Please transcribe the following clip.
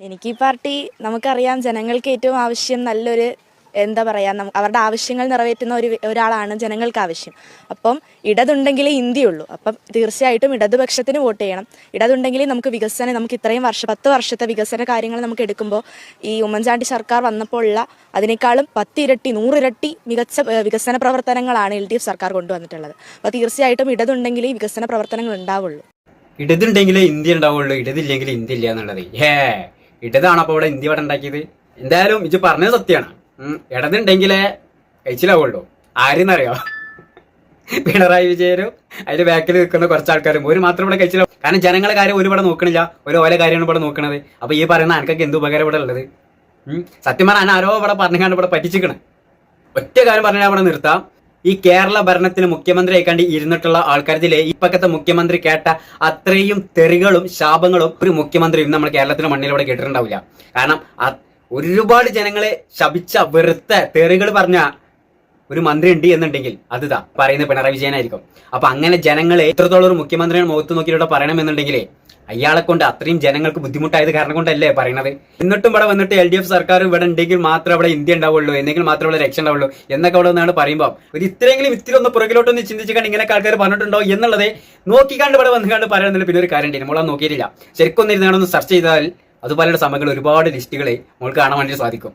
എനിക്ക് ഈ പാർട്ടി നമുക്കറിയാം, ജനങ്ങൾക്ക് ഏറ്റവും ആവശ്യം നല്ലൊരു എന്താ പറയുക, അവരുടെ ആവശ്യങ്ങൾ നിറവേറ്റുന്ന ഒരാളാണ് ജനങ്ങൾക്ക് ആവശ്യം. അപ്പം ഇടതുണ്ടെങ്കിലേ ഇന്ത്യയുള്ളൂ. അപ്പം തീർച്ചയായിട്ടും ഇടതുപക്ഷത്തിന് വോട്ട് ചെയ്യണം. ഇടതുണ്ടെങ്കിലേ നമുക്ക് നമുക്ക് ഇത്രയും 10 വർഷത്തെ വികസന കാര്യങ്ങൾ നമുക്ക് എടുക്കുമ്പോൾ ഈ ഉമ്മൻചാണ്ടി സർക്കാർ വന്നപ്പോൾ ഉള്ള അതിനേക്കാളും 10 ഇരട്ടി 100 ഇരട്ടി മികച്ച വികസന പ്രവർത്തനങ്ങളാണ് LDF സർക്കാർ കൊണ്ടുവന്നിട്ടുള്ളത്. അപ്പോൾ തീർച്ചയായിട്ടും ഇടതുണ്ടെങ്കിലേ ഈ വികസന പ്രവർത്തനങ്ങൾ ഉണ്ടാവുള്ളൂ. ഇടതുണ്ടെങ്കിലേ ഇന്ത്യ ഉണ്ടാവുള്ളൂ, ഇടതില്ലെങ്കിൽ ഇന്ത്യ ഇല്ല എന്നുള്ളത്. ഇടതാണ് അപ്പോൾ ഇവിടെ ഇന്ത്യ ഇവിടെ ഉണ്ടാക്കിയത്. എന്തായാലും ഇത് പറഞ്ഞത് സത്യമാണ്. ഇടതുണ്ടെങ്കിലേ കഴിച്ചിലാവുള്ളൂ. ആരെന്നറിയോ? പിണറായി വിജയനും അതിന്റെ ബാക്കിൽ നിൽക്കുന്ന കുറച്ച് ആൾക്കാരും ഒരു മാത്രം ഇവിടെ കഴിച്ചില്ല. കാരണം ജനങ്ങളെ കാര്യം ഒരു ഇവിടെ നോക്കണില്ല, ഓല കാര്യമാണ് ഇവിടെ നോക്കണത്. അപ്പൊ ഈ പറയുന്ന ആൾക്കൊക്കെ എന്ത് ഉപകാരം ഇവിടെ ഉള്ളത്? സത്യം പറഞ്ഞാൽ ആരോ ഇവിടെ പറഞ്ഞാണ്ട് ഇവിടെ പറ്റിച്ചിക്കണേ. ഒറ്റ കാര്യം പറഞ്ഞാൽ ഇവിടെ നിർത്താം. ഈ കേരള ഭരണത്തിന് മുഖ്യമന്ത്രി ആയിക്കാണ്ട് ഇരുന്നിട്ടുള്ള ആൾക്കാരിലെ ഇപ്പക്കത്തെ മുഖ്യമന്ത്രി കേട്ട അത്രയും തെറികളും ശാപങ്ങളും ഒരു മുഖ്യമന്ത്രി നമ്മൾ കേരളത്തിന്റെ മണ്ണിലൂടെ കേട്ടിട്ടുണ്ടാവില്ല. കാരണം ഒരുപാട് ജനങ്ങളെ ശപിച്ച വെറുത്ത തെറികൾ പറഞ്ഞ ഒരു മന്ത്രി ഉണ്ട് എന്നുണ്ടെങ്കിൽ അതിതാ പറയുന്നത് പിണറായി വിജയനായിരിക്കും. അപ്പൊ അങ്ങനെ ജനങ്ങളെ എത്രത്തോളം ഒരു മുഖ്യമന്ത്രിയുടെ മുഖത്ത് നോക്കിയിട്ട് പറയണമെന്നുണ്ടെങ്കിലേ അയാളെ കൊണ്ട് അത്രയും ജനങ്ങൾക്ക് ബുദ്ധിമുട്ടായത് കാരണം കൊണ്ടല്ലേ പറയണത്. എന്നിട്ടും ഇവിടെ വന്നിട്ട് LDF സർക്കാർ ഇവിടെ ഉണ്ടെങ്കിൽ മാത്രമേ ഇവിടെ ഇന്ത്യ ഉണ്ടാവുള്ളൂ, എന്നെങ്കിൽ മാത്രമേ ഇവിടെ രക്ഷ ഉണ്ടാവുള്ളൂ എന്നൊക്കെ അവിടെ നിന്നാണ് പറയുമ്പോൾ ഒരു ഇത്രയെങ്കിലും ഇത്തിരി ഒന്ന് പുറകിലോട്ടൊന്ന് ചിന്തിച്ചുകൊണ്ട് ഇങ്ങനെയൊക്കെ ആൾക്കാർ പറഞ്ഞിട്ടുണ്ടോ എന്നുള്ളത് നോക്കിക്കാണ്ട് ഇവിടെ വന്നുകൊണ്ട് പറയുന്നില്ല. പിന്നെ ഒരു കാര്യം ഉണ്ട്, നമ്മളത് നോക്കിയിട്ടില്ല. ശരിക്കും ഒന്ന് ഇരുന്നാണ് ഒന്ന് സെർച്ച് ചെയ്താൽ അതുപോലെയുള്ള സമയങ്ങൾ ഒരുപാട് ലിസ്റ്റുകളെ നമുക്ക് കാണാൻ വേണ്ടി സാധിക്കും.